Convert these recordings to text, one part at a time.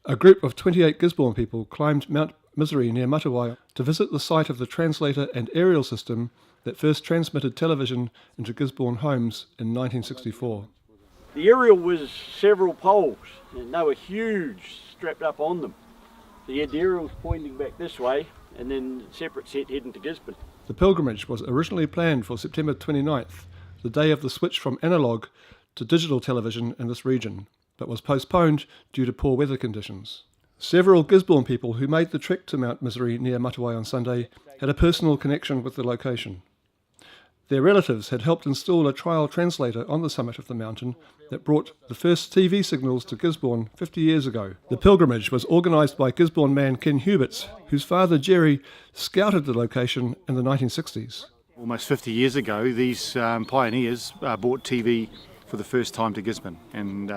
A group of 28 Gisborne people climbed Mount Misery near Matawai to visit the site of the translator and aerial system that first transmitted television into Gisborne homes in 1964. The aerial was several poles, and they were huge, strapped up on them. So you had the aerials pointing back this way, and then a separate set heading to Gisborne. The pilgrimage was originally planned for September 29th, the day of the switch from analogue to digital television in this region, but was postponed due to poor weather conditions. Several Gisborne people who made the trek to Mount Misery near Matawai on Sunday had a personal connection with the location. Their relatives had helped install a trial translator on the summit of the mountain that brought the first TV signals to Gisborne 50 years ago. The pilgrimage was organised by Gisborne man Ken Huberts, whose father Gerry scouted the location in the 1960s. Almost 50 years ago, these pioneers brought TV for the first time to Gisborne, and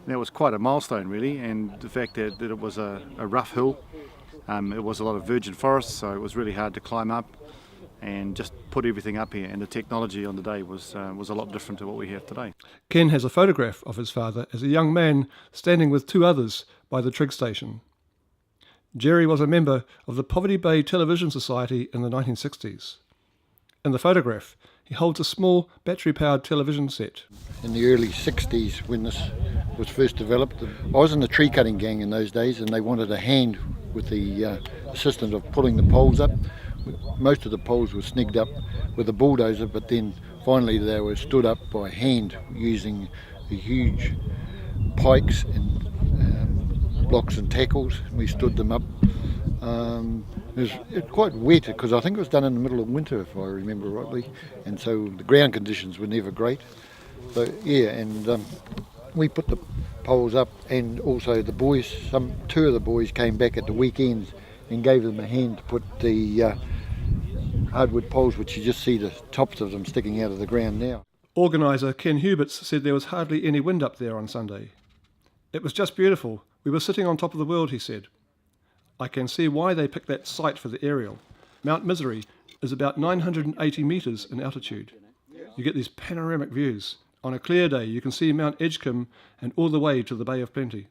that was quite a milestone really, and the fact that it was a rough hill, it was a lot of virgin forest, so it was really hard to climb up and just put everything up here, and the technology on the day was a lot different to what we have today. Ken has a photograph of his father as a young man standing with two others by the trig station. Gerry was a member of the Poverty Bay Television Society in the 1960s. In the photograph, he holds a small battery-powered television set. In the early 60s, when this was first developed, I was in the tree cutting gang in those days, and they wanted a hand with the assistant of pulling the poles up. Most of the poles were snigged up with a bulldozer, but then finally they were stood up by hand using the huge pikes and blocks and tackles. We stood them up. It was quite wet because I think it was done in the middle of winter, if I remember rightly, and so the ground conditions were never great. So yeah, and we put the poles up, and also the boys, two of the boys came back at the weekends and gave them a hand to put the hardwood poles, which you just see the tops of them sticking out of the ground now. Organiser Ken Huberts said there was hardly any wind up there on Sunday. It was just beautiful. We were sitting on top of the world, he said. I can see why they picked that site for the aerial. Mount Misery is about 980 metres in altitude. You get these panoramic views. On a clear day you can see Mount Edgecombe and all the way to the Bay of Plenty.